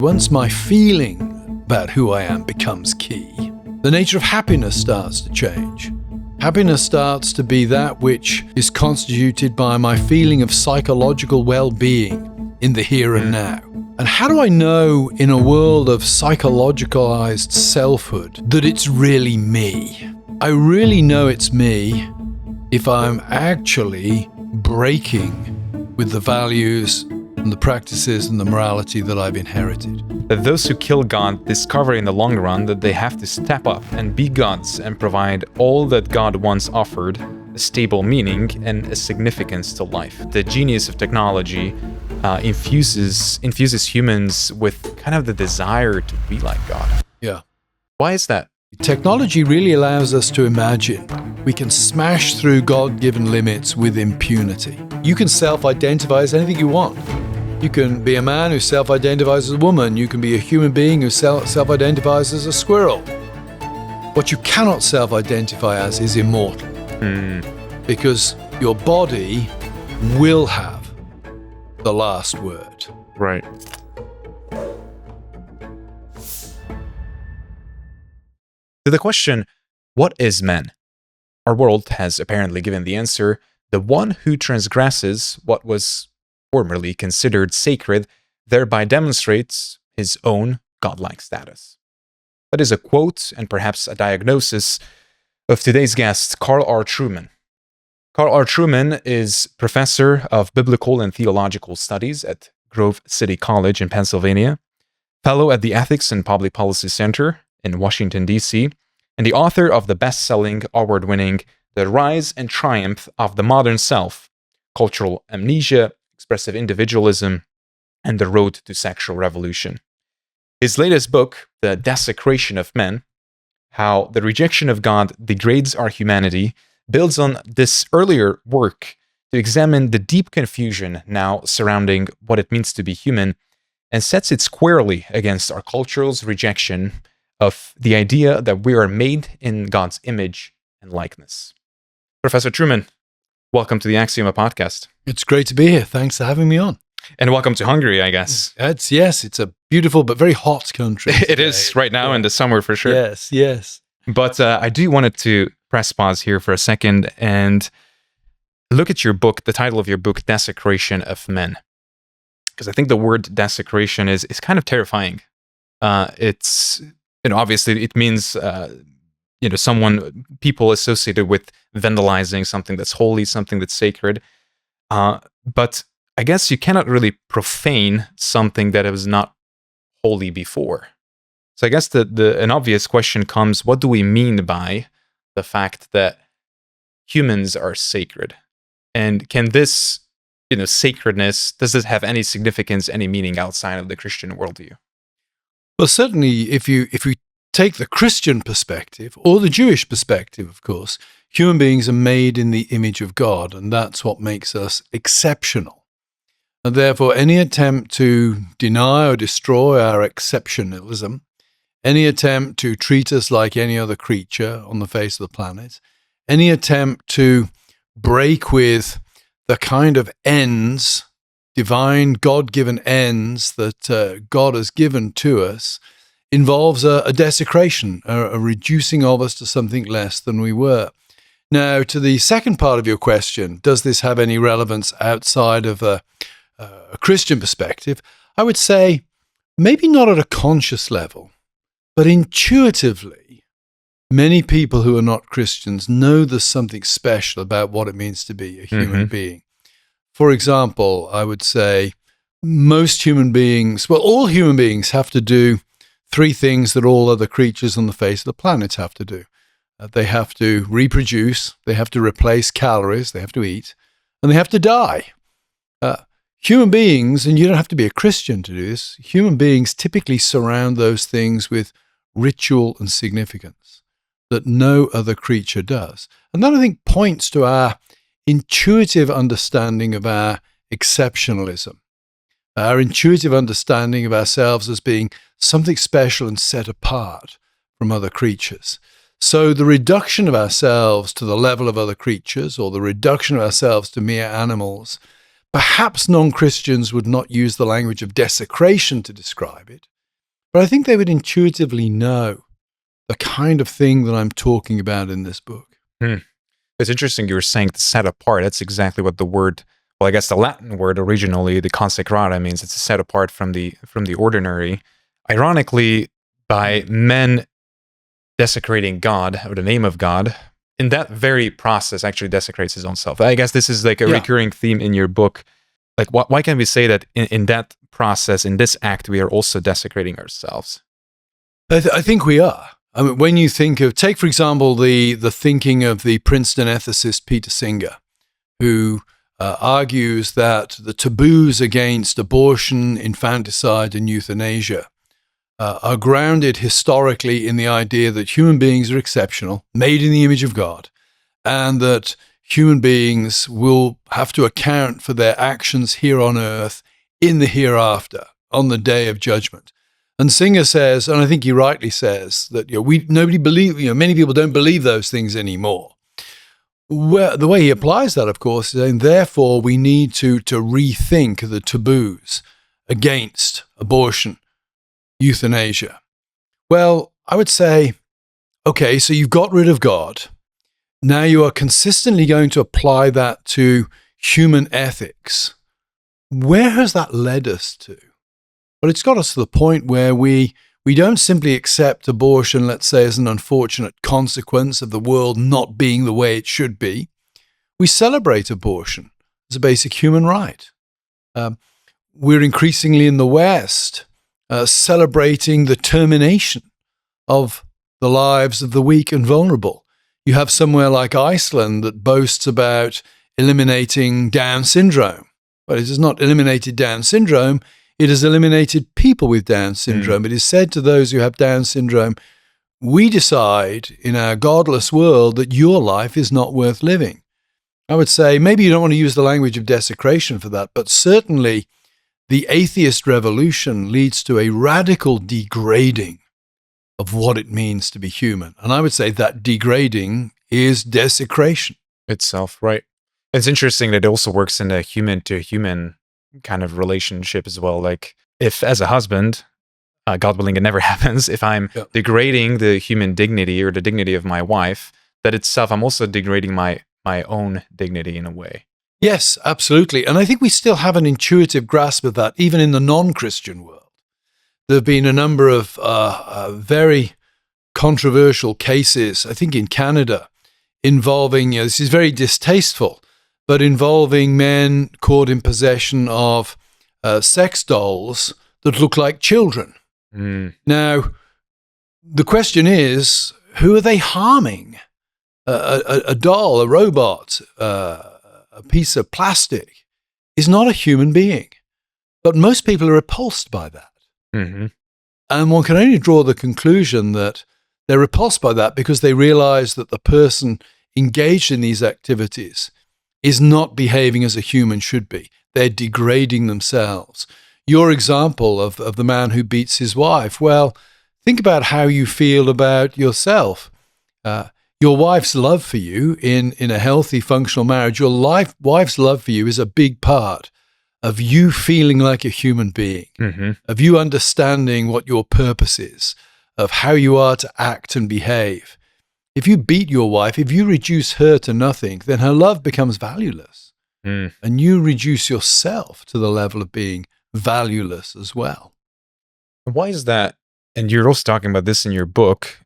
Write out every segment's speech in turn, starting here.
Once my feeling about who I am becomes key, the nature of happiness starts to change. Happiness starts to be that which is constituted by my feeling of psychological well-being in the here and now. And how do I know in a world of psychologicalized selfhood that it's really me? I really know it's me if I'm actually breaking with the values and the practices and the morality that I've inherited. That those who kill God discover in the long run that they have to step up and be gods and provide all that God once offered, a stable meaning and a significance to life. The genius of technology infuses humans with kind of the desire to be like God. Yeah. Why is that? Technology really allows us to imagine we can smash through God-given limits with impunity. You can self-identify as anything you want. You can be a man who self-identifies as a woman. You can be a human being who self-identifies as a squirrel. What you cannot self-identify as is immortal. Because your body will have the last word. Right. To the question, what is man? Our world has apparently given the answer: the one who transgresses what was formerly considered sacred, thereby demonstrates his own godlike status. That is a quote and perhaps a diagnosis of today's guest, Carl R. Trueman. Carl R. Trueman is professor of biblical and theological studies at Grove City College in Pennsylvania, fellow at the Ethics and Public Policy Center in Washington, D.C., and the author of the best-selling, award-winning The Rise and Triumph of the Modern Self, Cultural Amnesia, Expressive Individualism, and the Road to Sexual Revolution. His latest book, The Desecration of Man, How the Rejection of God Degrades Our Humanity, builds on this earlier work to examine the deep confusion now surrounding what it means to be human, and sets it squarely against our culture's rejection of the idea that we are made in God's image and likeness. Professor Trueman, welcome to the Axioma Podcast. It's great to be here. Thanks for having me on. And welcome to Hungary, I guess. It's a beautiful but very hot country. It is right now in the summer for sure. Yes. But I do wanted to press pause here for a second and look at your book, the title of your book, Desecration of Man. Because I think the word desecration is kind of terrifying. It's, obviously it means, people associated with vandalizing something that's holy, something that's sacred. But I guess you cannot really profane something that was not holy before. So I guess an obvious question comes: what do we mean by the fact that humans are sacred? And can this, sacredness, does this have any significance, any meaning outside of the Christian worldview? Well, certainly, if you take the Christian perspective, or the Jewish perspective, of course, human beings are made in the image of God, and that's what makes us exceptional. And therefore, any attempt to deny or destroy our exceptionalism, any attempt to treat us like any other creature on the face of the planet, any attempt to break with the kind of ends, divine, God-given ends that God has given to us, involves a desecration, a reducing of us to something less than we were. Now, to the second part of your question, does this have any relevance outside of a Christian perspective? I would say maybe not at a conscious level, but intuitively, many people who are not Christians know there's something special about what it means to be a human being. For example, I would say most human beings, all human beings have to do three things that all other creatures on the face of the planet have to do. They have to reproduce, they have to replace calories, they have to eat, and they have to die. Human beings, and you don't have to be a Christian to do this, human beings typically surround those things with ritual and significance that no other creature does. And that, I think, points to our intuitive understanding of our exceptionalism, our intuitive understanding of ourselves as being something special and set apart from other creatures. So the reduction of ourselves to the level of other creatures, or the reduction of ourselves to mere animals, Perhaps non-Christians would not use the language of desecration to describe it, but I think they would intuitively know the kind of thing that I'm talking about in this book. It's interesting you were saying to set apart. That's exactly what the word, well, I guess the Latin word originally, the consecrata, means. It's set apart from the ordinary. Ironically, by men desecrating God, or the name of God, in that very process actually desecrates his own self. I guess this is like a recurring theme in your book. Like, why can we say that in that process, in this act, we are also desecrating ourselves? I think we are. I mean, when you think of, take for example, the thinking of the Princeton ethicist Peter Singer, who argues that the taboos against abortion, infanticide, and euthanasia are grounded historically in the idea that human beings are exceptional, made in the image of God, and that human beings will have to account for their actions here on earth in the hereafter, on the day of judgment. And Singer says, and I think he rightly says, that many people don't believe those things anymore. The way he applies that, of course, is saying, therefore, we need to rethink the taboos against abortion, euthanasia. Well, I would say, okay, so you've got rid of God. Now you are consistently going to apply that to human ethics. Where has that led us to? Well, it's got us to the point where we don't simply accept abortion, let's say, as an unfortunate consequence of the world not being the way it should be. We celebrate abortion as a basic human right. We're increasingly in the West celebrating the termination of the lives of the weak and vulnerable. You have somewhere like Iceland that boasts about eliminating Down syndrome. But it has not eliminated Down syndrome. It has eliminated people with Down syndrome. It is said to those who have Down syndrome, we decide in our godless world that your life is not worth living. I would say maybe you don't want to use the language of desecration for that, but certainly the atheist revolution leads to a radical degrading of what it means to be human. And I would say that degrading is desecration itself, right? It's interesting that it also works in a human-to-human kind of relationship as well. Like, if as a husband, God willing it never happens, if I'm degrading the human dignity or the dignity of my wife, that itself, I'm also degrading my own dignity in a way. Yes, absolutely. And I think we still have an intuitive grasp of that, even in the non-Christian world. There have been a number of very controversial cases, I think in Canada, involving, this is very distasteful, but involving men caught in possession of sex dolls that look like children. Now, the question is, who are they harming? A doll, a robot, a piece of plastic is not a human being. But most people are repulsed by that. And one can only draw the conclusion that they're repulsed by that because they realize that the person engaged in these activities is not behaving as a human should be. They're degrading themselves. Your example of the man who beats his wife, well, think about how you feel about yourself. Your wife's love for you in a healthy, functional marriage, your wife's love for you is a big part of you feeling like a human being, of you understanding what your purpose is, of how you are to act and behave. If you beat your wife, if you reduce her to nothing, then her love becomes valueless. And you reduce yourself to the level of being valueless as well. Why is that? And you're also talking about this in your book.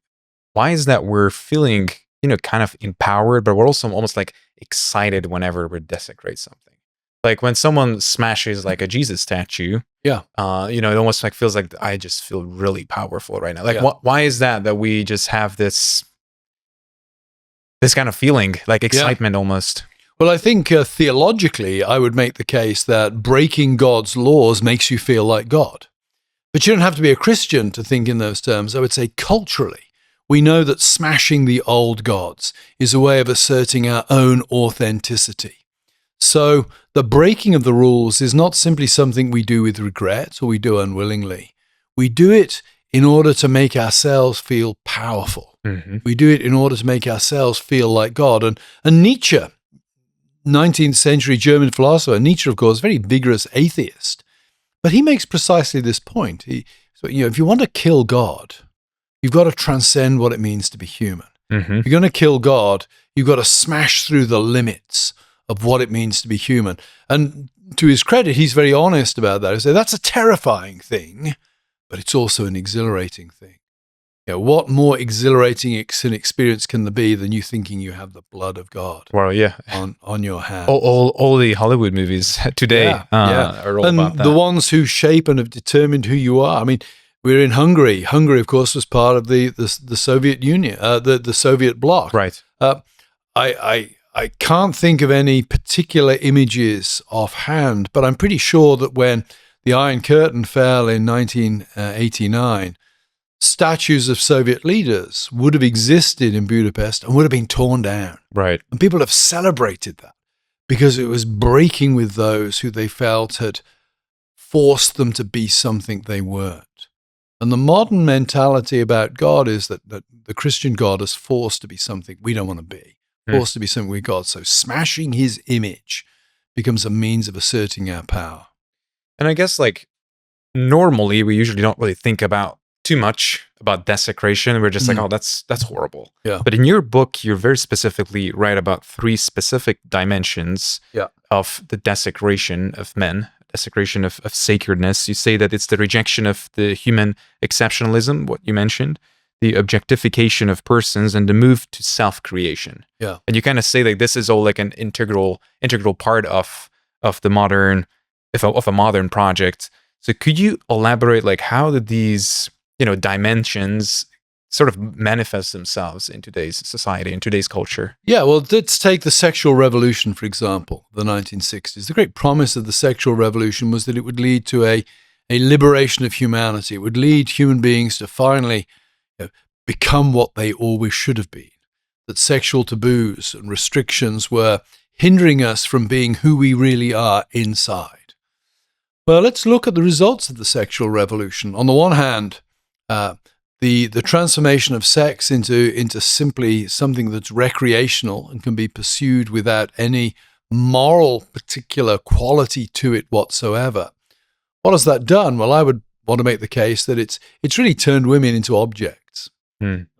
Why is that we're feeling, kind of empowered, but we're also almost like excited whenever we desecrate something? Like when someone smashes like a Jesus statue, it almost like feels like I just feel really powerful right now. Like, why is that we just have this kind of feeling, like excitement almost? Well, I think theologically, I would make the case that breaking God's laws makes you feel like God. But you don't have to be a Christian to think in those terms. I would say culturally, we know that smashing the old gods is a way of asserting our own authenticity. So the breaking of the rules is not simply something we do with regret or we do unwillingly. We do it in order to make ourselves feel powerful. We do it in order to make ourselves feel like God. And Nietzsche, 19th century German philosopher, Nietzsche, of course, very vigorous atheist. But he makes precisely this point. If you want to kill God, you've got to transcend what it means to be human. Mm-hmm. If you're going to kill God, you've got to smash through the limits of what it means to be human. And to his credit, he's very honest about that. He said, that's a terrifying thing, but it's also an exhilarating thing. What more exhilarating an experience can there be than you thinking you have the blood of God on your hands? All the Hollywood movies today are all about that. The ones who shape and have determined who you are. I mean, we're in Hungary. Hungary, of course, was part of the Soviet Union, the Soviet bloc. Right. I can't think of any particular images offhand, but I'm pretty sure that when the Iron Curtain fell in 1989, statues of Soviet leaders would have existed in Budapest and would have been torn down. Right. And people have celebrated that because it was breaking with those who they felt had forced them to be something they weren't. And the modern mentality about God is that the Christian God is forced to be something we don't want to be, forced to be something we're God. So smashing his image becomes a means of asserting our power. And I guess, normally we usually don't really think about too much about desecration. We're just like, oh, that's horrible. Yeah. But in your book, you're very specifically right about 3 specific dimensions of the desecration of men, desecration of sacredness. You say that it's the rejection of the human exceptionalism, what you mentioned, the objectification of persons, and the move to self-creation. Yeah. And you kind of say this is all like an integral part of the modern, of a modern project. So could you elaborate, how did these dimensions sort of manifest themselves in today's society, in today's culture? Yeah, well, let's take the sexual revolution, for example, the 1960s. The great promise of the sexual revolution was that it would lead to a liberation of humanity. It would lead human beings to finally become what they always should have been. That sexual taboos and restrictions were hindering us from being who we really are inside. Well, let's look at the results of the sexual revolution. On the one hand, the transformation of sex into simply something that's recreational and can be pursued without any moral particular quality to it whatsoever. What has that done? Well, I would want to make the case that it's really turned women into objects.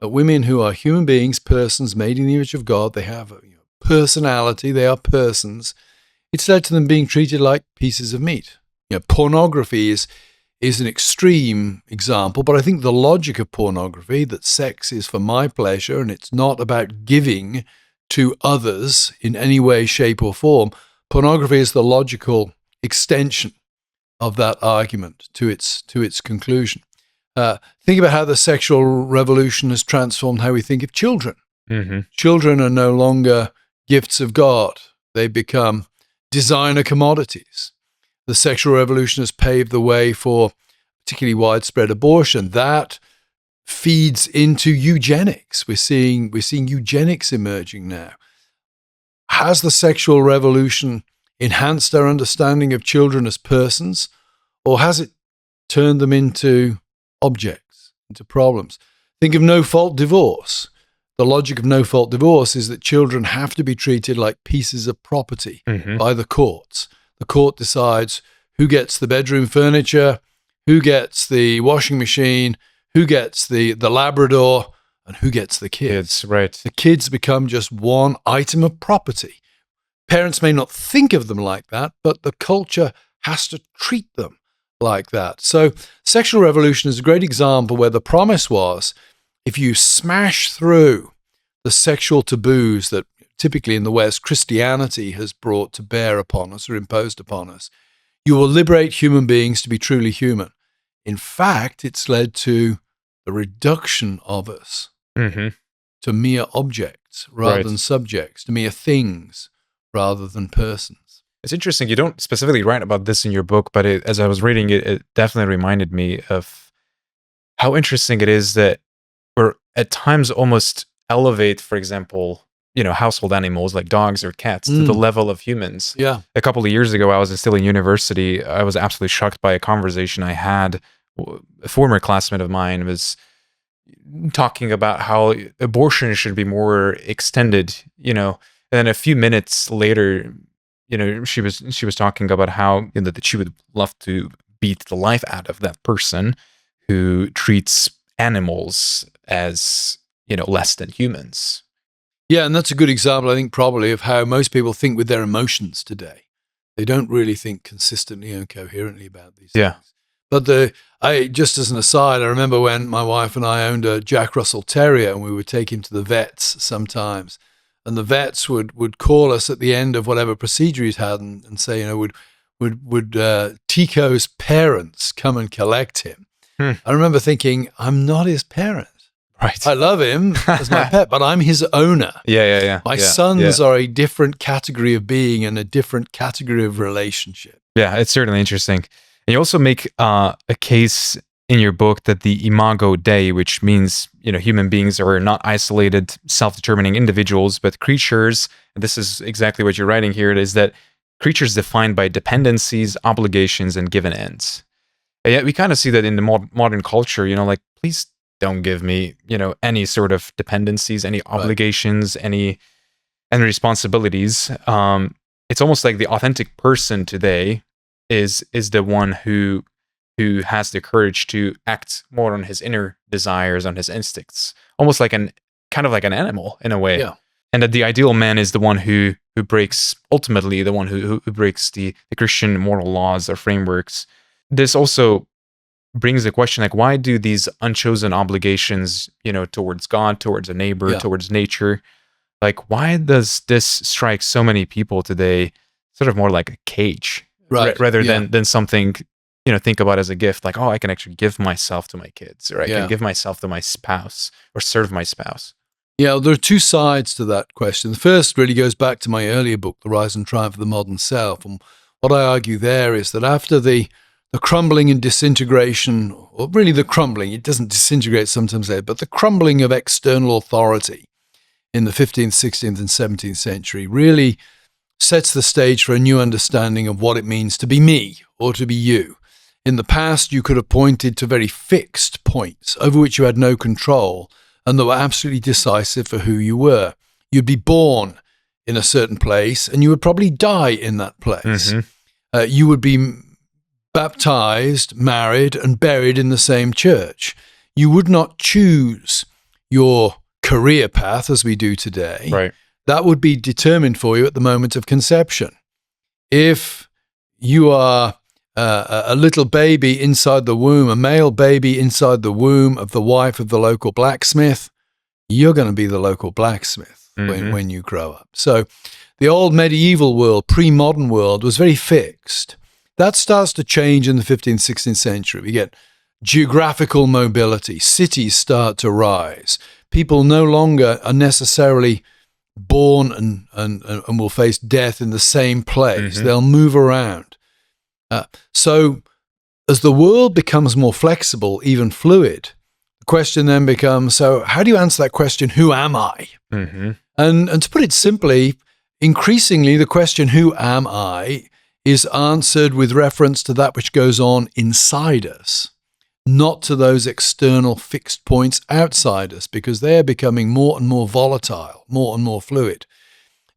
Women who are human beings, persons made in the image of God, they have a personality, they are persons. It's led to them being treated like pieces of meat. Pornography is an extreme example, but I think the logic of pornography, that sex is for my pleasure and it's not about giving to others in any way, shape, or form, pornography is the logical extension of that argument to its conclusion. Think about how the sexual revolution has transformed how we think of children. Mm-hmm. Children are no longer gifts of God. They become designer commodities. The sexual revolution has paved the way for particularly widespread abortion. That feeds into eugenics. We're seeing eugenics emerging now. Has the sexual revolution enhanced our understanding of children as persons, or has it turned them into objects, into problems? Think of no-fault divorce. The logic of no-fault divorce is that children have to be treated like pieces of property by the courts. The court decides who gets the bedroom furniture, who gets the washing machine, who gets the Labrador, and who gets the kids. Right. The kids become just one item of property. Parents may not think of them like that, but the culture has to treat them like that. So sexual revolution is a great example where the promise was, if you smash through the sexual taboos that typically in the West Christianity has brought to bear upon us or imposed upon us, you will liberate human beings to be truly human. In fact, it's led to the reduction of us to mere objects rather than subjects, to mere things rather than persons. It's interesting. You don't specifically write about this in your book, but as I was reading it, it definitely reminded me of how interesting it is that we're at times almost elevate, for example, household animals like dogs or cats to the level of humans. Yeah. A couple of years ago, I was still in university. I was absolutely shocked by a conversation I had. A former classmate of mine was talking about how abortion should be more extended, then a few minutes later, she was talking about how that she would love to beat the life out of that person who treats animals as less than humans. Yeah, and that's a good example, I think, probably of how most people think with their emotions today. They don't really think consistently and coherently about these things. But just as an aside, I remember when my wife and I owned a Jack Russell Terrier, and we would take him to the vets sometimes, and the vets would call us at the end of whatever procedure he'd had and say, would Tico's parents come and collect him? I remember thinking, I'm not his parent. Right. I love him as my pet, but I'm his owner. Yeah. My sons are a different category of being and a different category of relationship. Yeah, it's certainly interesting. And you also make a case in your book that the Imago Dei, which means human beings are not isolated, self-determining individuals, but creatures. And this is exactly what you're writing here. It is that creatures defined by dependencies, obligations, and given ends. And yet we kind of see that in the modern culture. Please don't give me, any sort of dependencies, any obligations, any responsibilities. It's almost like the authentic person today is the one who has the courage to act more on his inner desires, on his instincts, almost like kind of like an animal in a way. Yeah. And that the ideal man is the one who breaks, ultimately the one who breaks the Christian moral laws or frameworks. This also brings the question, why do these unchosen obligations, towards God, towards a neighbor, towards nature, why does this strike so many people today sort of more like a cage, rather than something, think about as a gift, I can actually give myself to my kids, or I can give myself to my spouse or serve my spouse. Yeah, well, there are two sides to that question. The first really goes back to my earlier book, The Rise and Triumph of the Modern Self. And what I argue there is that after the crumbling and disintegration, or really the crumbling, it doesn't disintegrate sometimes later, but the crumbling of external authority in the 15th, 16th, and 17th century really sets the stage for a new understanding of what it means to be me or to be you. In the past, you could have pointed to very fixed points over which you had no control and that were absolutely decisive for who you were. You'd be born in a certain place and you would probably die in that place. You would be baptized, married, and buried in the same church. You would not choose your career path as we do today. Right. That would be determined for you at the moment of conception. If you are a little baby inside the womb, a male baby inside the womb of the wife of the local blacksmith, you're going to be the local blacksmith when you grow up. So the old medieval world, pre-modern world, was very fixed. That starts to change in the 15th, 16th century. We get geographical mobility. Cities start to rise. People no longer are necessarily born and will face death in the same place. They'll move around. So as the world becomes more flexible, even fluid, the question then becomes, so how do you answer that question, who am I? And to put it simply, increasingly the question, who am I, is answered with reference to that which goes on inside us, not to those external fixed points outside us, because they are becoming more and more volatile, more and more fluid.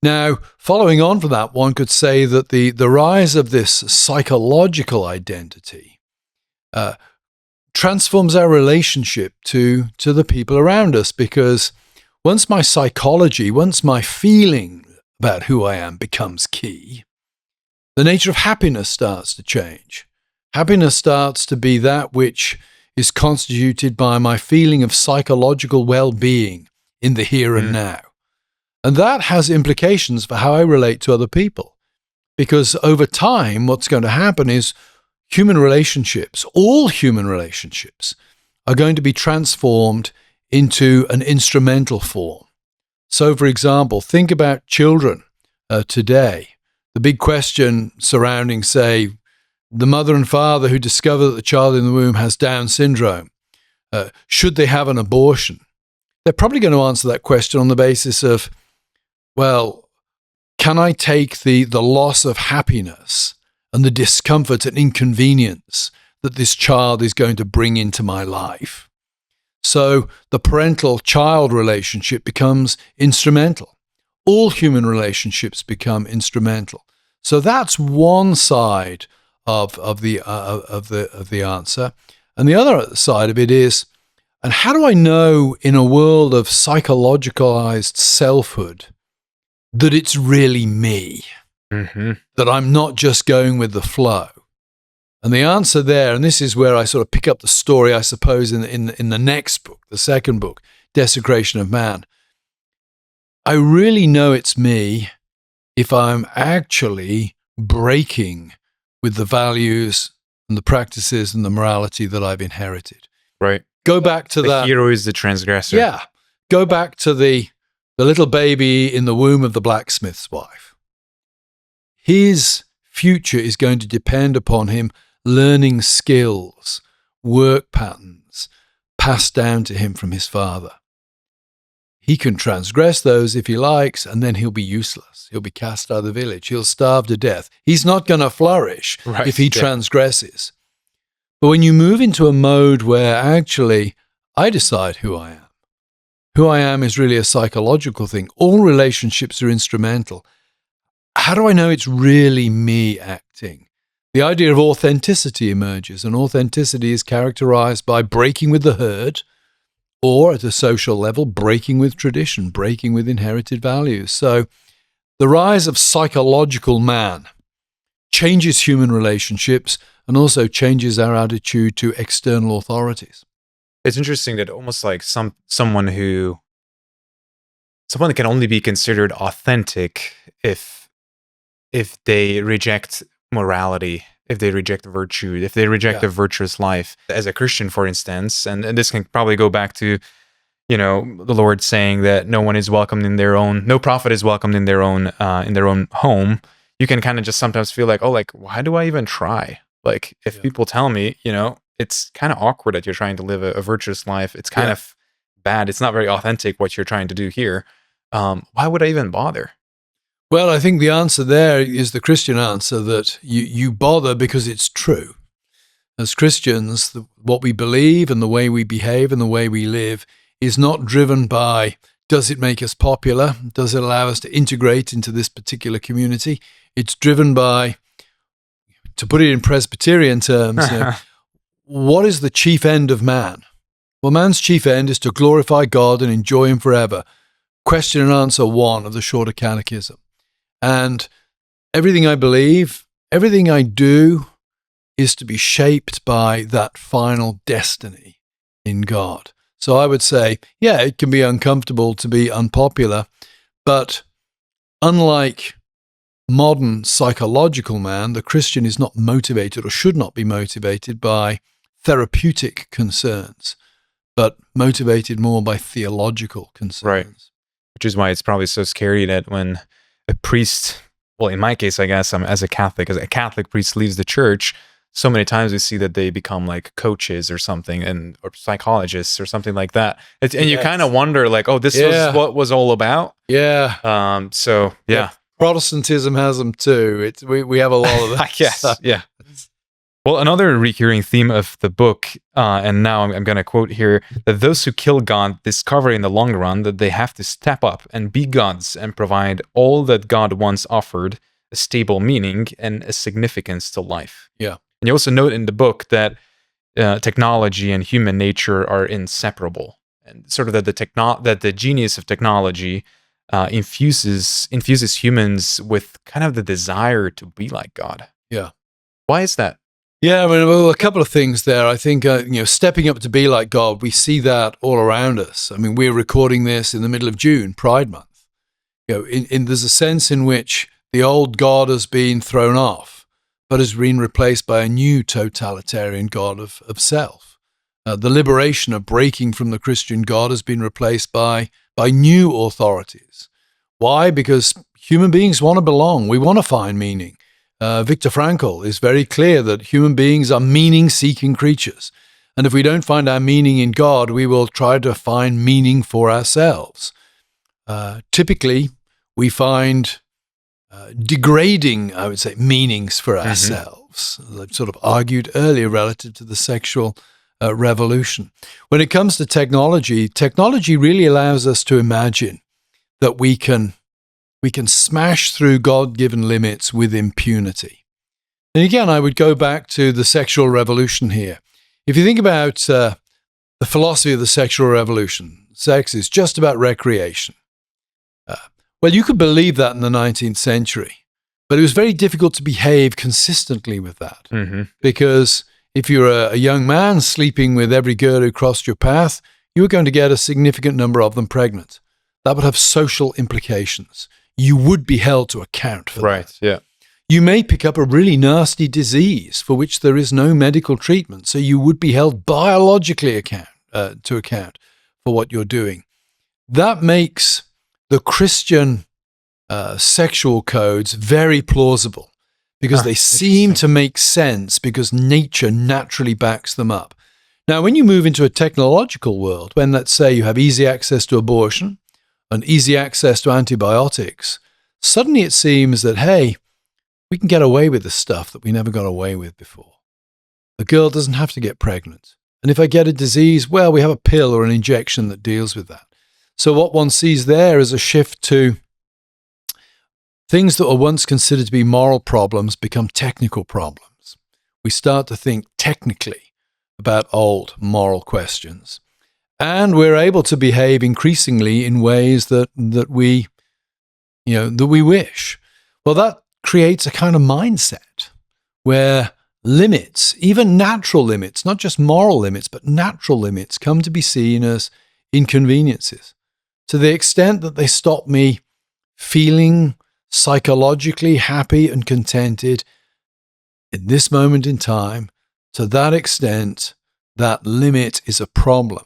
Now, following on from that, one could say that the rise of this psychological identity transforms our relationship to the people around us, because once my psychology, once my feeling about who I am becomes key, the nature of happiness starts to change. Happiness starts to be that which is constituted by my feeling of psychological well-being in the here and now. And that has implications for how I relate to other people. Because over time, what's going to happen is human relationships, all human relationships, are going to be transformed into an instrumental form. So, for example, think about children today. The big question surrounding, say, the mother and father who discover that the child in the womb has Down syndrome, should they have an abortion? They're probably going to answer that question on the basis of, well, can I take the loss of happiness and the discomfort and inconvenience that this child is going to bring into my life? So the parental-child relationship becomes instrumental. all human relationships become instrumental. So that's one side of the answer, and the other side of it is, and how do I know in a world of psychologicalized selfhood that it's really me, that I'm not just going with the flow? And the answer there, and this is where I sort of pick up the story, I suppose, in the next book, the second book, Desecration of Man. I really know it's me if I'm actually breaking with the values and the practices and the morality that I've inherited. Right. Go back to that. The hero is the transgressor. Yeah. Go back to the little baby in the womb of the blacksmith's wife. His future is going to depend upon him learning skills, work patterns passed down to him from his father. He can transgress those if he likes, and then he'll be useless. He'll be cast out of the village. He'll starve to death. He's not going to flourish if he transgresses. But when you move into a mode where actually I decide who I am, who I am is really a psychological thing. All relationships are instrumental. How do I know it's really me acting? The idea of authenticity emerges, and authenticity is characterized by breaking with the herd, or at a social level, breaking with tradition, breaking with inherited values. So the rise of psychological man changes human relationships and also changes our attitude to external authorities. It's interesting that almost like someone that can only be considered authentic if they reject morality, if they reject virtue, if they reject a virtuous life. As a Christian, for instance, and this can probably go back to, the Lord saying that no prophet is welcomed in their own home. You can kind of just sometimes feel like, why do I even try? Like, if people tell me, it's kind of awkward that you're trying to live a virtuous life. It's kind of bad. It's not very authentic what you're trying to do here. Why would I even bother? Well, I think the answer there is the Christian answer, that you bother because it's true. As Christians, what we believe and the way we behave and the way we live is not driven by, does it make us popular? Does it allow us to integrate into this particular community? It's driven by, to put it in Presbyterian terms, what is the chief end of man? Well, man's chief end is to glorify God and enjoy him forever. Question and answer 1 of the Shorter Catechism. And everything I believe, everything I do is to be shaped by that final destiny in God. So I would say, it can be uncomfortable to be unpopular, but unlike modern psychological man, the Christian is not motivated or should not be motivated by therapeutic concerns, but motivated more by theological concerns. Right. Which is why it's probably so scary that when a priest, well, in my case, I guess, as a Catholic priest leaves the church, so many times we see that they become like coaches or something, or psychologists or something like that. And you kind of wonder, like, this was what was all about. Yeah. Protestantism has them too. We have a lot of that. I guess. Yeah. Well, another recurring theme of the book, and now I'm going to quote here, that those who kill God discover in the long run that they have to step up and be gods and provide all that God once offered, a stable meaning and a significance to life. Yeah. And you also note in the book that technology and human nature are inseparable, and sort of that the genius of technology infuses humans with kind of the desire to be like God. Yeah. Why is that? Yeah, I mean, well, a couple of things there. I think, stepping up to be like God, we see that all around us. I mean, we're recording this in the middle of June, Pride Month. There's a sense in which the old God has been thrown off, but has been replaced by a new totalitarian God of self. The liberation of breaking from the Christian God has been replaced by new authorities. Why? Because human beings want to belong. We want to find meaning. Viktor Frankl is very clear that human beings are meaning-seeking creatures. And if we don't find our meaning in God, we will try to find meaning for ourselves. Typically, we find degrading, I would say, meanings for ourselves. I've sort of argued earlier relative to the sexual revolution. When it comes to technology really allows us to imagine that we can we can smash through God-given limits with impunity. And again, I would go back to the sexual revolution here. If you think about the philosophy of the sexual revolution, sex is just about recreation. Well, you could believe that in the 19th century, but it was very difficult to behave consistently with that. Because if you're a young man sleeping with every girl who crossed your path, you were going to get a significant number of them pregnant. That would have social implications. You would be held to account for that. Right, yeah. You may pick up a really nasty disease for which there is no medical treatment, so you would be held biologically to account for what you're doing. That makes the Christian sexual codes very plausible because they seem to make sense because nature naturally backs them up. Now, when you move into a technological world, when let's say you have easy access to abortion and easy access to antibiotics, suddenly it seems that, hey, we can get away with the stuff that we never got away with before. The girl doesn't have to get pregnant. And if I get a disease, well, we have a pill or an injection that deals with that. So what one sees there is a shift to things that were once considered to be moral problems become technical problems. We start to think technically about old moral questions. And we're able to behave increasingly in ways that we wish. Well, that creates a kind of mindset where limits, even natural limits, not just moral limits, but natural limits, come to be seen as inconveniences to the extent that they stop me feeling psychologically happy and contented in this moment in time. To that extent, that limit is a problem,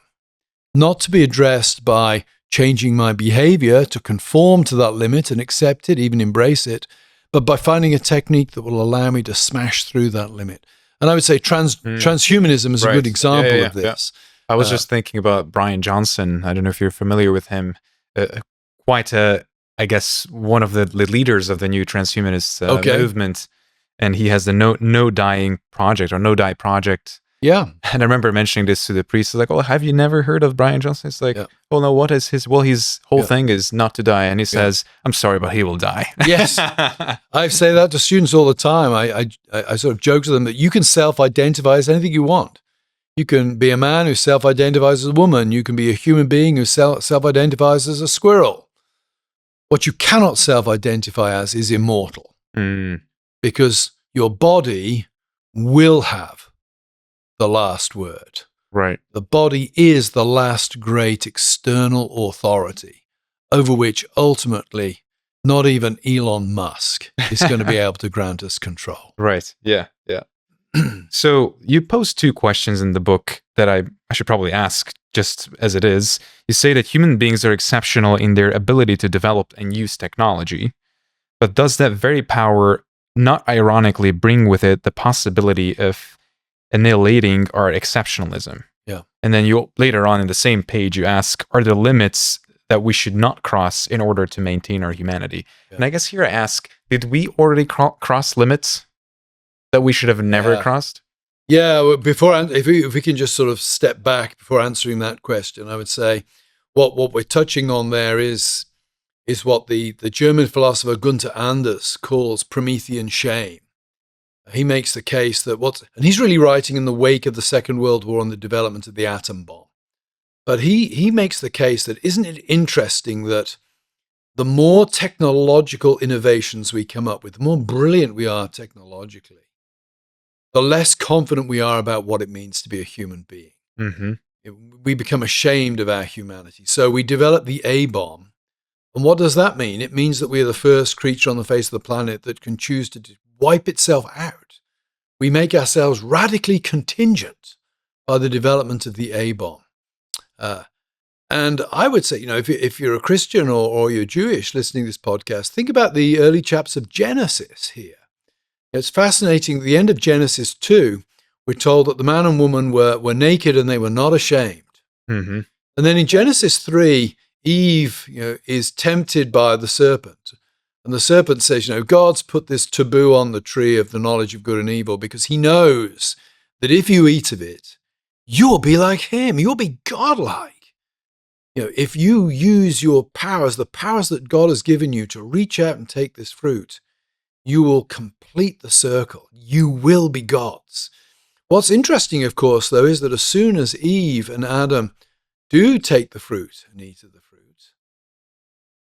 not to be addressed by changing my behavior to conform to that limit and accept it, even embrace it, but by finding a technique that will allow me to smash through that limit. And I would say transhumanism is a good example of this. I was just thinking about Brian Johnson. I don't know if you're familiar with him. I guess, one of the leaders of the new transhumanist movement. And he has the no dying project or no die project. Yeah. And I remember mentioning this to the priest. He's like, oh, have you never heard of Brian Johnson? It's like, oh no, what is his? Well, his whole thing is not to die. And he says, I'm sorry, but he will die. Yes. I say that to students all the time. I sort of joke to them that you can self-identify as anything you want. You can be a man who self-identifies as a woman. You can be a human being who self-identifies as a squirrel. What you cannot self-identify as is immortal. Because your body will have the last word. Right. The body is the last great external authority over which ultimately not even Elon Musk is going to be able to grant us control. Right. Yeah. Yeah. So you pose two questions in the book that I should probably ask just as it is. You say that human beings are exceptional in their ability to develop and use technology, but does that very power not ironically bring with it the possibility of annihilating our exceptionalism? Yeah. And then you later on in the same page, you ask, are there limits that we should not cross in order to maintain our humanity? Yeah. And I guess here I ask, did we already cross limits that we should have never crossed? Yeah, well, if we can just sort of step back before answering that question, I would say what we're touching on there is what the German philosopher Gunther Anders calls Promethean shame. He makes the case that and he's really writing in the wake of the Second World War and the development of the atom bomb. But he makes the case that isn't it interesting that the more technological innovations we come up with, the more brilliant we are technologically, the less confident we are about what it means to be a human being. Mm-hmm. We become ashamed of our humanity. So we develop the A-bomb. And what does that mean? It means that we are the first creature on the face of the planet that can choose to wipe itself out. We make ourselves radically contingent by the development of the A-bomb. And I would say, if you're a Christian or you're Jewish listening to this podcast, think about the early chapters of Genesis here. It's fascinating. At the end of Genesis 2, we're told that the man and woman were naked and they were not ashamed. Mm-hmm. And then in Genesis 3, Eve, is tempted by the serpent. And the serpent says, God's put this taboo on the tree of the knowledge of good and evil because he knows that if you eat of it, you'll be like him. You'll be godlike. if you use your powers, the powers that God has given you to reach out and take this fruit, you will complete the circle. You will be gods. What's interesting, of course, though, is that as soon as Eve and Adam do take the fruit and eat of the fruit,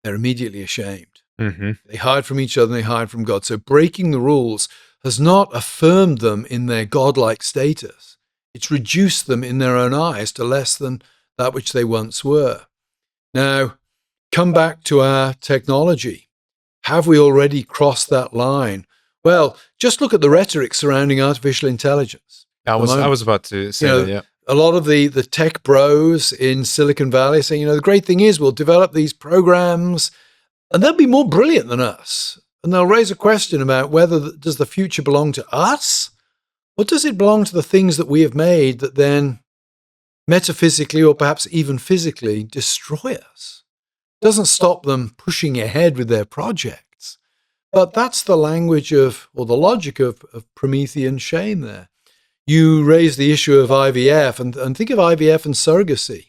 they're immediately ashamed. Mm-hmm. They hide from each other and they hide from God. So breaking the rules has not affirmed them in their godlike status. It's reduced them in their own eyes to less than that which they once were. Now, come back to our technology. Have we already crossed that line? Well, just look at the rhetoric surrounding artificial intelligence. I was about to say that, yeah. A lot of the tech bros in Silicon Valley saying, the great thing is we'll develop these programs and they'll be more brilliant than us. And they'll raise a question about whether does the future belong to us or does it belong to the things that we have made that then metaphysically or perhaps even physically destroy us? It doesn't stop them pushing ahead with their projects. But that's the language of, or the logic of Promethean shame there. You raise the issue of IVF and think of IVF and surrogacy.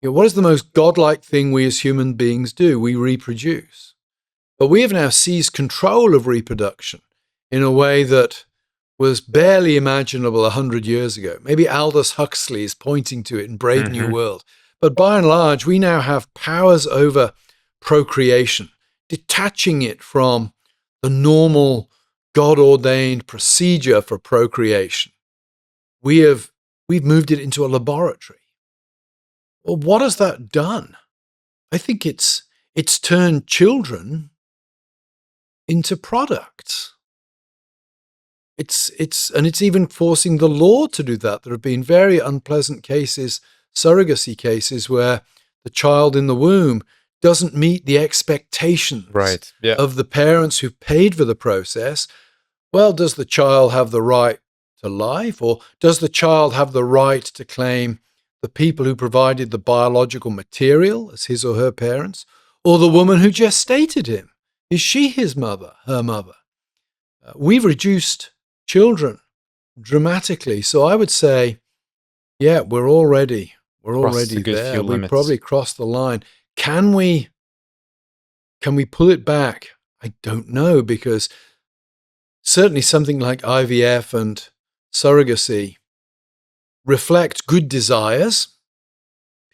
What is the most godlike thing we as human beings do? We reproduce. But we have now seized control of reproduction in a way that was barely imaginable 100 years ago. Maybe Aldous Huxley is pointing to it in Brave New World. But by and large, we now have powers over procreation, detaching it from the normal God-ordained procedure for procreation. We've moved it into a laboratory. Well, what has that done? I think it's turned children into products. It's even forcing the law to do that. There have been very unpleasant cases, surrogacy cases, where the child in the womb doesn't meet the expectations of the parents who paid for the process. Well, does the child have the right to life, or does the child have the right to claim the people who provided the biological material as his or her parents, or the woman who gestated him? Is she his mother, her mother? We've reduced children dramatically. So I would say, yeah, we're already there. We've probably crossed the line. Can we pull it back? I don't know, because certainly something like IVF and surrogacy reflect good desires.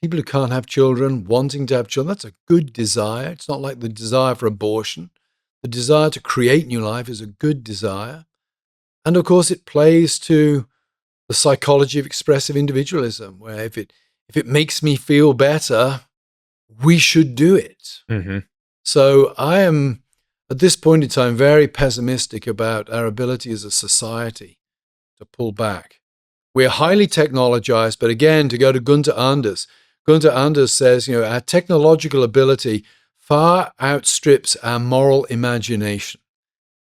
People who can't have children wanting to have children, that's a good desire. It's not like the desire for abortion. The desire to create new life is a good desire. And of course, it plays to the psychology of expressive individualism, where if it makes me feel better, we should do it. Mm-hmm. So I am, at this point in time, very pessimistic about our ability as a society to pull back. We're highly technologized, but again, to go to Gunther Anders says, our technological ability far outstrips our moral imagination.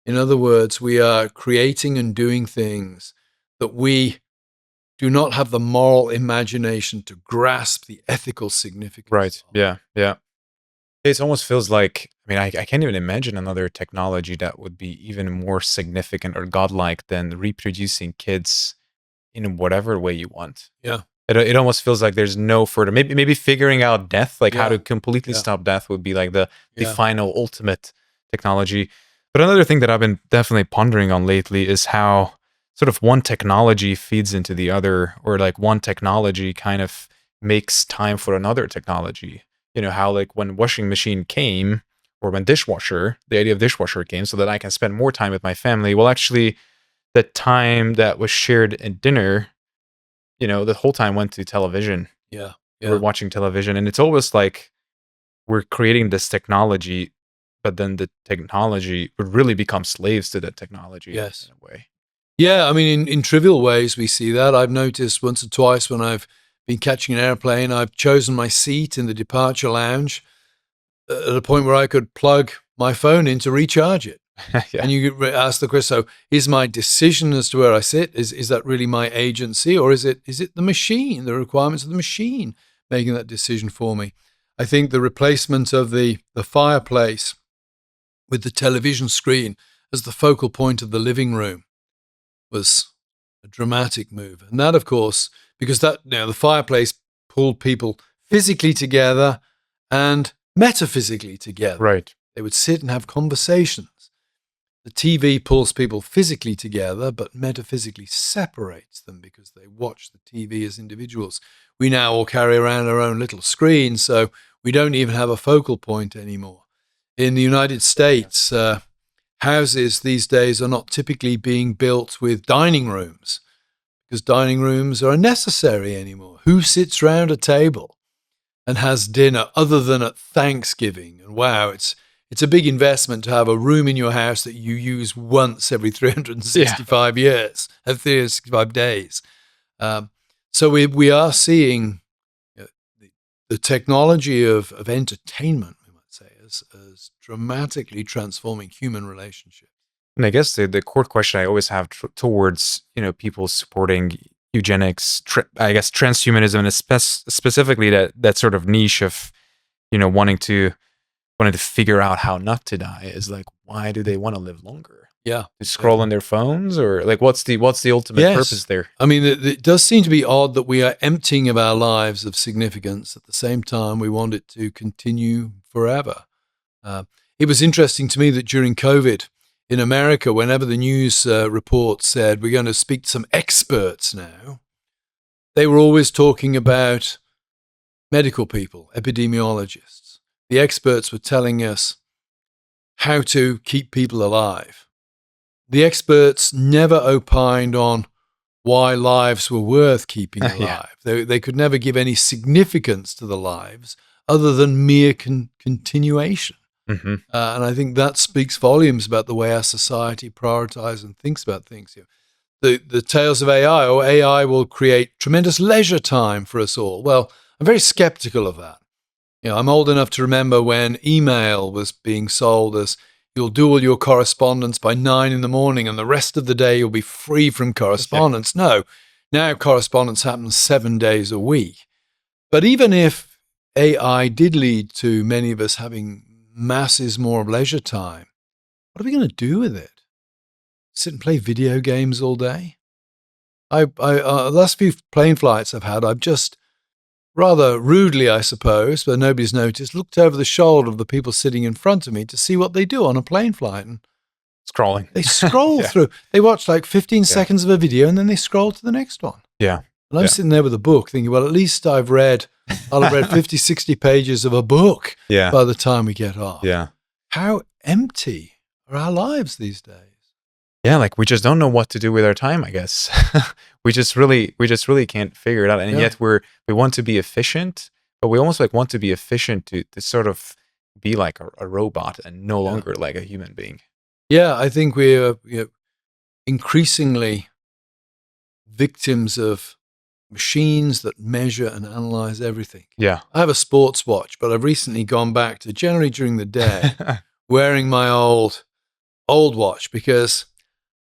In other words, we are creating and doing things that we do not have the moral imagination to grasp the ethical significance. Right. Yeah. It almost feels like, I can't even imagine another technology that would be even more significant or godlike than reproducing kids in whatever way you want. Yeah. It almost feels like there's no further, maybe figuring out death, like how to completely stop death would be like the final ultimate technology. But another thing that I've been definitely pondering on lately is how sort of one technology feeds into the other, or like one technology kind of makes time for another technology. How like when washing machine came, or when the idea of dishwasher came, so that I can spend more time with my family. Well, actually, the time that was shared at dinner, the whole time went to television. Yeah. We're watching television, and it's always like we're creating this technology, but then the technology would really become slaves to the technology. Yes. In a way. Yeah, in trivial ways we see that. I've noticed once or twice when I've been catching an airplane, I've chosen my seat in the departure lounge at a point where I could plug my phone in to recharge it. Yeah. And you ask the question, so is my decision as to where I sit, is that really my agency, or is it the machine, the requirements of the machine making that decision for me? I think the replacement of the fireplace with the television screen as the focal point of the living room was a dramatic move. And that, of course, because the fireplace pulled people physically together and metaphysically together. Right. They would sit and have conversations. The TV pulls people physically together, but metaphysically separates them because they watch the TV as individuals. We now all carry around our own little screens, so we don't even have a focal point anymore. In the United States, houses these days are not typically being built with dining rooms because dining rooms are unnecessary anymore. Who sits round a table and has dinner other than at Thanksgiving? And wow, it's a big investment to have a room in your house that you use once every 365 years, 365 days. So we are seeing the technology of entertainment, we might say, as dramatically transforming human relationships. And I guess the core question I always have towards people supporting eugenics, I guess transhumanism, and specifically that sort of niche of wanting to figure out how not to die is like, why do they want to live longer? Yeah, to scroll on their phones, or like what's the ultimate purpose there? I mean, it does seem to be odd that we are emptying of our lives of significance. At the same time, we want it to continue forever. It was interesting to me that during COVID in America, whenever the news report said we're going to speak to some experts now, they were always talking about medical people, epidemiologists. The experts were telling us how to keep people alive. The experts never opined on why lives were worth keeping alive. They could never give any significance to the lives other than mere continuation. Mm-hmm. And I think that speaks volumes about the way our society prioritizes and thinks about things. The tales of AI, or AI will create tremendous leisure time for us all. Well, I'm very skeptical of that. I'm old enough to remember when email was being sold as you'll do all your correspondence by 9 a.m. and the rest of the day you'll be free from correspondence. No, now correspondence happens 7 days a week. But even if AI did lead to many of us having masses more of leisure time, what are we going to do with it? Sit and play video games all day? The last few plane flights I've had, I've just rather rudely, I suppose, but nobody's noticed, looked over the shoulder of the people sitting in front of me to see what they do on a plane flight. And scrolling. They scroll through. They watch like 15 seconds of a video and then they scroll to the next one. Yeah. And I'm sitting there with a book thinking, well, at least I'll have read 50, 60 pages of a book by the time we get off. Yeah. How empty are our lives these days? Yeah, like we just don't know what to do with our time, I guess. we just really can't figure it out. And yet we want to be efficient, but we almost like want to be efficient to sort of be like a robot and no longer like a human being. Yeah, I think we're increasingly victims of machines that measure and analyze everything. Yeah. I have a sports watch, but I've recently gone back to generally during the day wearing my old watch because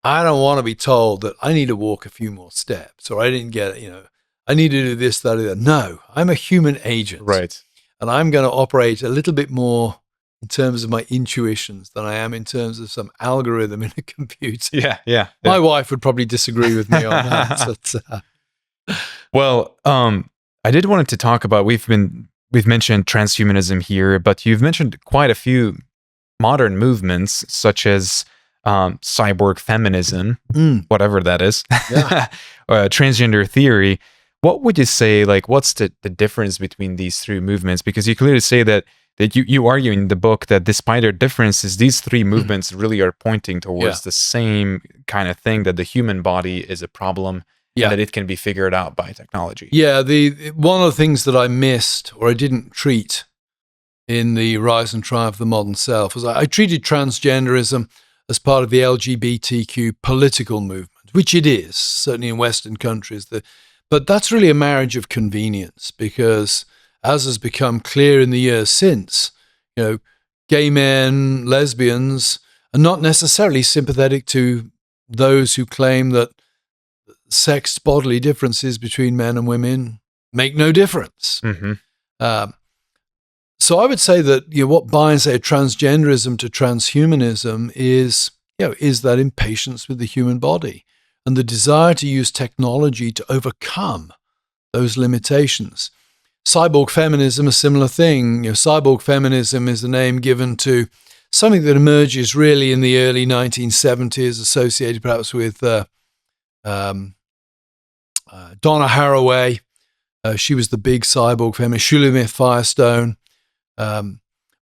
I don't want to be told that I need to walk a few more steps or I didn't get it, I need to do this, that, or that. No, I'm a human agent. Right. And I'm going to operate a little bit more in terms of my intuitions than I am in terms of some algorithm in a computer. Yeah. My wife would probably disagree with me on that. Well, I did wanted to talk about, we've mentioned transhumanism here, but you've mentioned quite a few modern movements such as cyborg feminism, whatever that is, transgender theory. What would you say, like, what's the difference between these three movements? Because you clearly say that you argue in the book that despite their differences, these three movements really are pointing towards the same kind of thing, that the human body is a problem and that it can be figured out by technology. Yeah, one of the things that I missed or I didn't treat in the Rise and Triumph of the Modern Self was I treated transgenderism as part of the LGBTQ political movement, which it is, certainly in Western countries. But that's really a marriage of convenience because, as has become clear in the years since, gay men, lesbians are not necessarily sympathetic to those who claim that sex bodily differences between men and women make no difference. Mm-hmm. So I would say that what binds, say, transgenderism to transhumanism is that impatience with the human body and the desire to use technology to overcome those limitations. Cyborg feminism, a similar thing. Cyborg feminism is the name given to something that emerges really in the early 1970s, associated perhaps with Donna Haraway. She was the big cyborg feminist. Shulamith Firestone.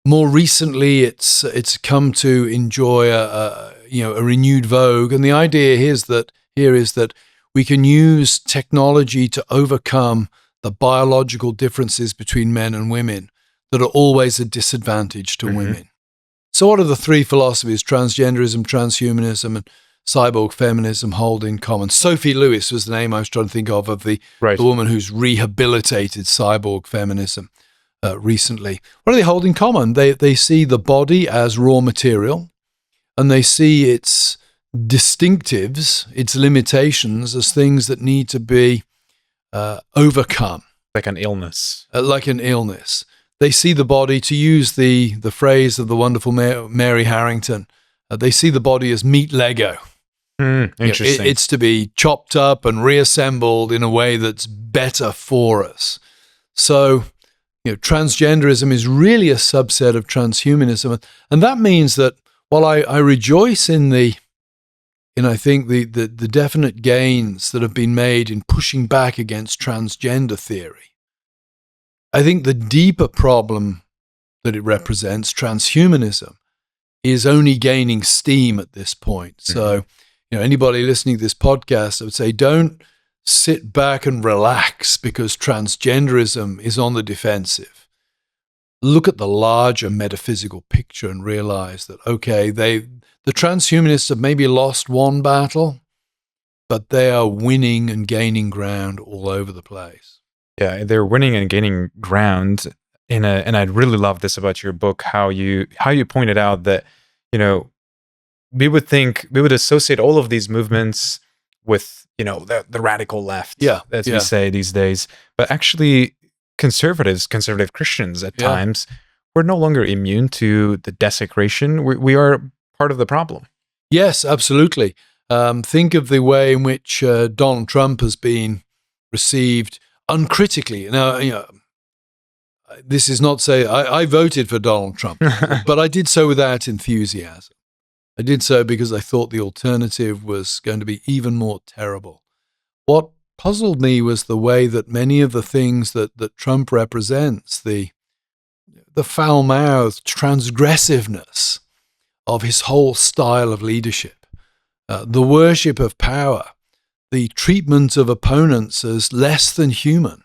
More recently, it's come to enjoy a renewed vogue, and the idea here is that we can use technology to overcome the biological differences between men and women that are always a disadvantage to women. So what do the three philosophies, transgenderism, transhumanism, and cyborg feminism, hold in common? Sophie Lewis was the name I was trying to think of the woman who's rehabilitated cyborg feminism recently. What do they hold in common? They see the body as raw material, and they see its distinctives, its limitations, as things that need to be overcome. Like an illness. They see the body, to use the phrase of the wonderful Mary Harrington, they see the body as meat Lego. Interesting. It's to be chopped up and reassembled in a way that's better for us. So, transgenderism is really a subset of transhumanism. And that means that while I rejoice in I think the definite gains that have been made in pushing back against transgender theory, I think the deeper problem that it represents, transhumanism, is only gaining steam at this point. So, anybody listening to this podcast, I would say, don't sit back and relax because transgenderism is on the defensive. Look at the larger metaphysical picture and realize that, okay, the transhumanists have maybe lost one battle, but they are winning and gaining ground all over the place. Yeah, they're winning and gaining ground and I really love this about your book, how you pointed out that, we would associate all of these movements with, the radical left, as we say these days. But actually, conservative Christians at times, we're no longer immune to the desecration. We are part of the problem. Yes, absolutely. Think of the way in which Donald Trump has been received uncritically. Now, this is not say I voted for Donald Trump, but I did so without enthusiasm. I did so because I thought the alternative was going to be even more terrible. What puzzled me was the way that many of the things that Trump represents, the foul-mouthed transgressiveness of his whole style of leadership, the worship of power, the treatment of opponents as less than human,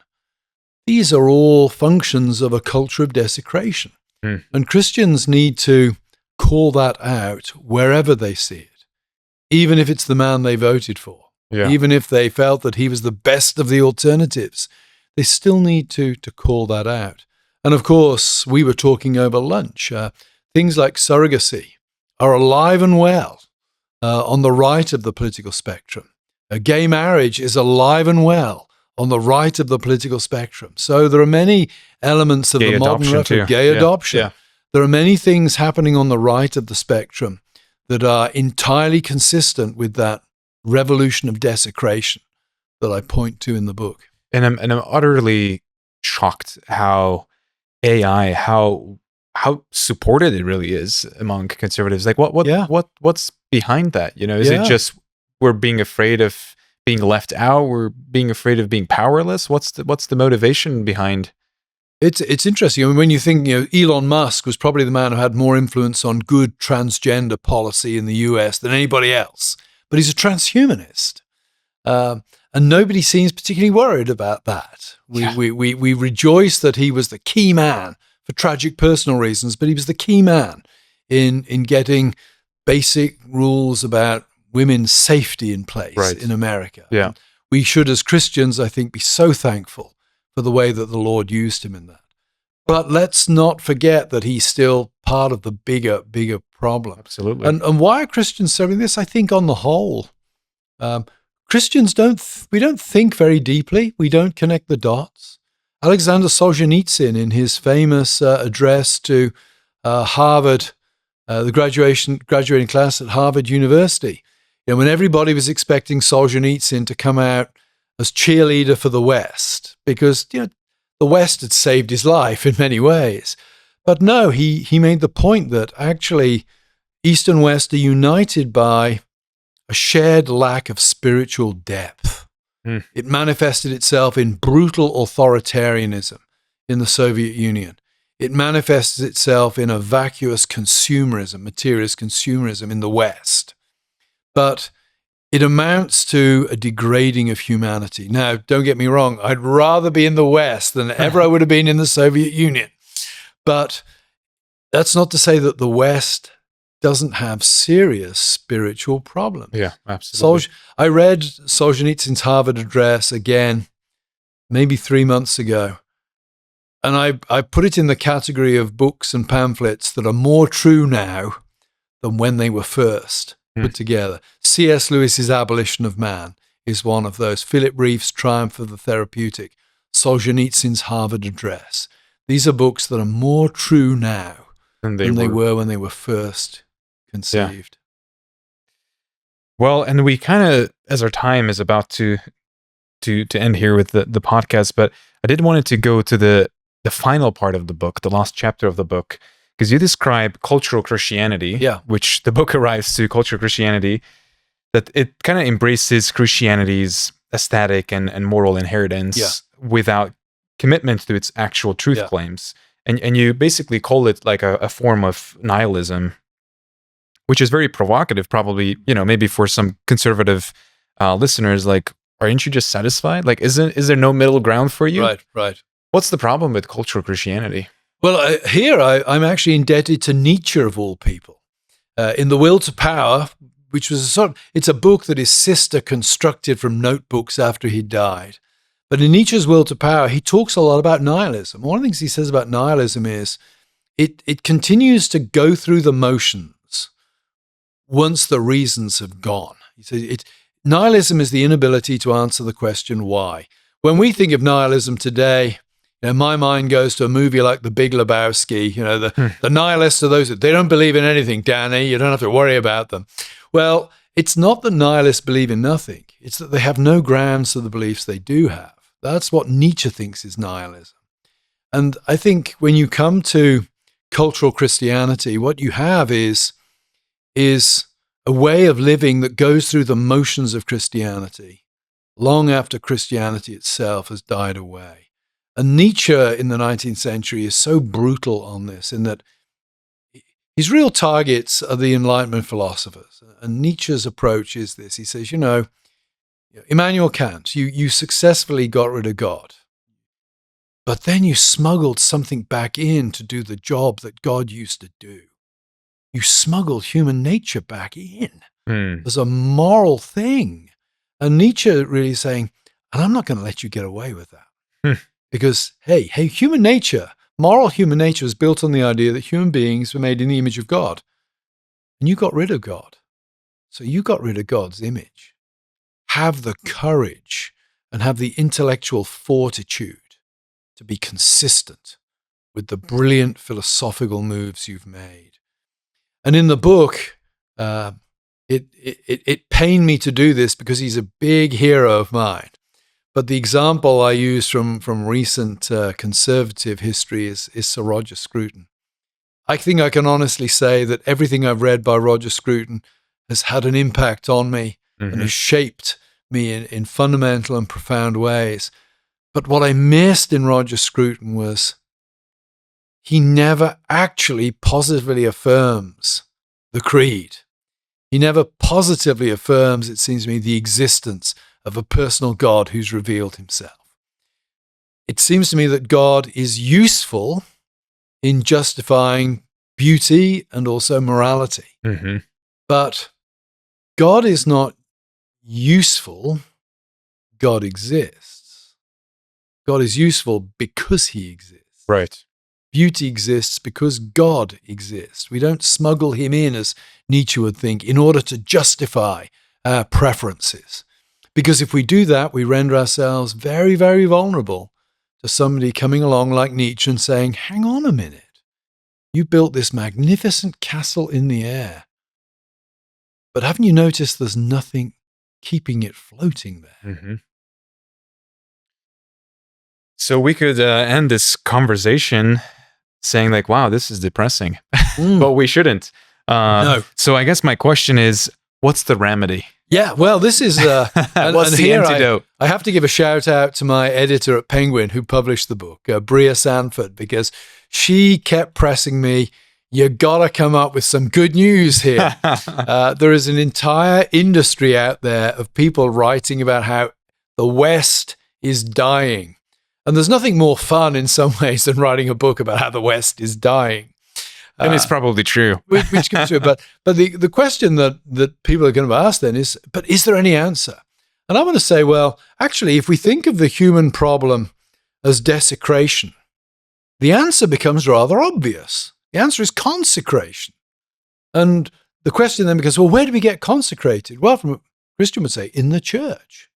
these are all functions of a culture of desecration. And Christians need to call that out wherever they see it, even if it's the man they voted for, even if they felt that he was the best of the alternatives. They still need to call that out. And of course, we were talking over lunch, things like surrogacy are alive and well on the right of the political spectrum. Gay marriage is alive and well on the right of the political spectrum. So there are many elements of the modern referendum. Gay adoption. Yeah. There are many things happening on the right of the spectrum that are entirely consistent with that revolution of desecration that I point to in the book. And I'm utterly shocked how AI, how supported it really is among conservatives. Like what's behind that? Is it just we're being afraid of being left out? We're being afraid of being powerless? What's the motivation behind? It's interesting. I mean, when you think, Elon Musk was probably the man who had more influence on good transgender policy in the US than anybody else, but he's a transhumanist. And nobody seems particularly worried about that. We rejoice that he was the key man for tragic personal reasons, but he was the key man in getting basic rules about women's safety in place in America. Yeah. We should, as Christians, I think, be so thankful for the way that the Lord used him in that. But let's not forget that he's still part of the bigger problem. Absolutely. And why are Christians serving this? I think on the whole, Christians don't think very deeply. We don't connect the dots. Alexander Solzhenitsyn, in his famous address to Harvard, the graduating class at Harvard University, when everybody was expecting Solzhenitsyn to come out as cheerleader for the West, because the West had saved his life in many ways. But no, he made the point that actually East and West are united by a shared lack of spiritual depth. It manifested itself in brutal authoritarianism in the Soviet Union. It manifested itself in a vacuous consumerism, materialist consumerism in the West. But it amounts to a degrading of humanity. Now, don't get me wrong, I'd rather be in the West than ever I would have been in the Soviet Union. But that's not to say that the West doesn't have serious spiritual problems. Yeah, absolutely. I read Solzhenitsyn's Harvard Address again, maybe 3 months ago, and I put it in the category of books and pamphlets that are more true now than when they were first put together. C.S. Lewis's Abolition of Man is one of those. Philip Reef's Triumph of the Therapeutic, Solzhenitsyn's Harvard Address. These are books that are more true now than they were when they were first conceived. Yeah. Well, and we kind of, as our time is about to end here with the podcast, but I did want to go to the final part of the book, the last chapter of the book, because you describe cultural Christianity, which the book arrives to, cultural Christianity, that it kind of embraces Christianity's aesthetic and moral inheritance without commitment to its actual truth claims. And you basically call it like a form of nihilism, which is very provocative, probably, maybe for some conservative listeners, like, aren't you just satisfied? Like, is there no middle ground for you? Right. What's the problem with cultural Christianity? Well, I'm actually indebted to Nietzsche, of all people. In The Will to Power, which was it's a book that his sister constructed from notebooks after he died. But in Nietzsche's Will to Power, he talks a lot about nihilism. One of the things he says about nihilism is it continues to go through the motions once the reasons have gone. He says nihilism is the inability to answer the question why. When we think of nihilism today, my mind goes to a movie like The Big Lebowski. The nihilists are those that they don't believe in anything, Danny. You don't have to worry about them. Well, it's not that nihilists believe in nothing. It's that they have no grounds for the beliefs they do have. That's what Nietzsche thinks is nihilism. And I think when you come to cultural Christianity, what you have is a way of living that goes through the motions of Christianity long after Christianity itself has died away. And Nietzsche in the 19th century is so brutal on this in that his real targets are the Enlightenment philosophers. And Nietzsche's approach is this. He says, Immanuel Kant, you successfully got rid of God, but then you smuggled something back in to do the job that God used to do. You smuggled human nature back in as a moral thing. And Nietzsche really is saying, and I'm not going to let you get away with that. Because, hey, human nature, moral human nature is built on the idea that human beings were made in the image of God. And you got rid of God. So you got rid of God's image. Have the courage and have the intellectual fortitude to be consistent with the brilliant philosophical moves you've made. And in the book, it pained me to do this because he's a big hero of mine. But the example I use from recent conservative history is Sir Roger Scruton. I think I can honestly say that everything I've read by Roger Scruton has had an impact on me and has shaped me in fundamental and profound ways. But what I missed in Roger Scruton was he never actually positively affirms the creed. He never positively affirms, it seems to me, the existence of a personal God who's revealed himself. It seems to me that God is useful in justifying beauty and also morality. But God is not useful. God exists. God is useful because he exists. Right. Beauty exists because God exists. We don't smuggle him in, as Nietzsche would think, in order to justify our preferences. Because if we do that, we render ourselves very, very vulnerable to somebody coming along like Nietzsche and saying, hang on a minute, you built this magnificent castle in the air, but haven't you noticed there's nothing keeping it floating there? So we could end this conversation saying like, wow, this is depressing, but we shouldn't. No. So I guess my question is, what's the remedy? Yeah, well, this is what's the antidote? I have to give a shout out to my editor at Penguin who published the book, Bria Sanford, because she kept pressing me, you gotta come up with some good news here. There is an entire industry out there of people writing about how the West is dying. And there's nothing more fun in some ways than writing a book about how the West is dying. And it's probably true. Which comes true. But the question that people are going to ask then is, but is there any answer? And I want to say, well, actually, if we think of the human problem as desecration, the answer becomes rather obvious. The answer is consecration. And the question then becomes, well, where do we get consecrated? Well, from a Christian would say, in the church.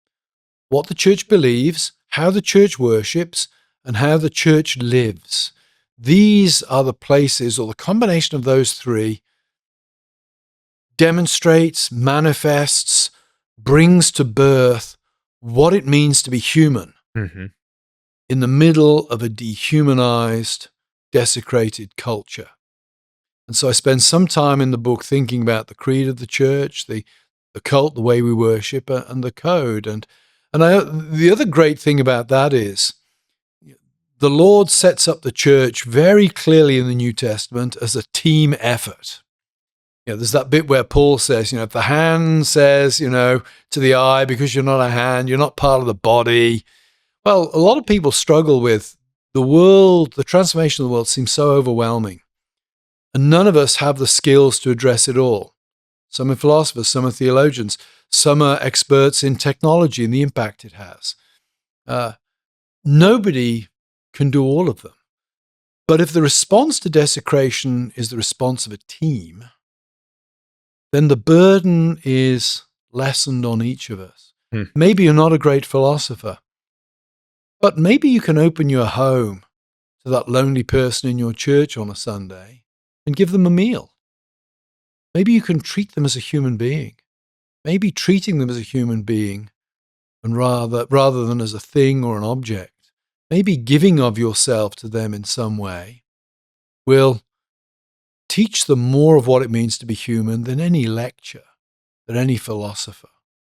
What the church believes, how the church worships, and how the church lives. These are the places, or the combination of those three, demonstrates, manifests, brings to birth what it means to be human in the middle of a dehumanized, desecrated culture. And so I spend some time in the book thinking about the creed of the church, the cult, the way we worship, and the code. And the other great thing about that is, the Lord sets up the church very clearly in the New Testament as a team effort. There's that bit where Paul says, if the hand says, to the eye, because you're not a hand, you're not part of the body. Well, a lot of people struggle with the world, the transformation of the world seems so overwhelming. And none of us have the skills to address it all. Some are philosophers, some are theologians, some are experts in technology and the impact it has. Nobody can do all of them. But if the response to desecration is the response of a team, then the burden is lessened on each of us. Maybe you're not a great philosopher, but maybe you can open your home to that lonely person in your church on a Sunday and give them a meal. Maybe you can treat them as a human being. Maybe treating them as a human being, and rather than as a thing or an object, maybe giving of yourself to them in some way will teach them more of what it means to be human than any lecture that any philosopher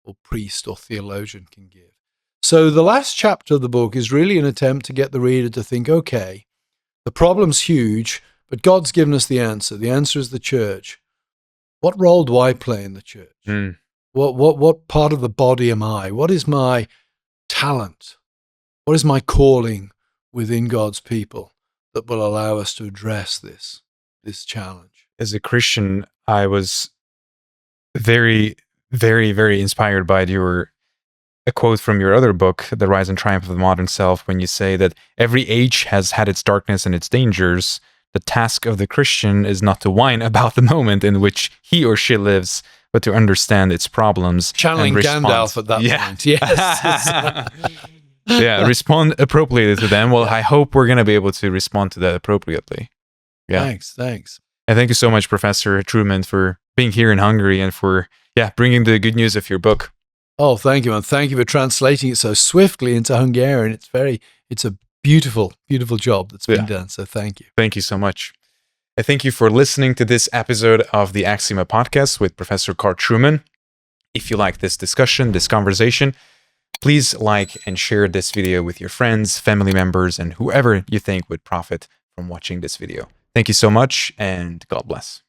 or priest or theologian can give. So the last chapter of the book is really an attempt to get the reader to think, okay, the problem's huge, but God's given us the answer. The answer is the church. What role do I play in the church? What part of the body am I? What is my talent? What is my calling within God's people that will allow us to address this challenge? As a Christian, I was very, very, very inspired by a quote from your other book, The Rise and Triumph of the Modern Self, when you say that every age has had its darkness and its dangers. The task of the Christian is not to whine about the moment in which he or she lives, but to understand its problems. Channeling Gandalf at that point. Yes. Yeah, respond appropriately to them. Well, I hope we're going to be able to respond to that appropriately. Yeah. Thanks. And thank you so much, Professor Trueman, for being here in Hungary and for bringing the good news of your book. Oh, thank you, and thank you for translating it so swiftly into Hungarian. It's a beautiful, beautiful job that's been done. So thank you. Thank you so much. I thank you for listening to this episode of the Axioma Podcast with Professor Carl Trueman. If you like this discussion, this conversation, please like and share this video with your friends, family members, and whoever you think would profit from watching this video. Thank you so much, and God bless.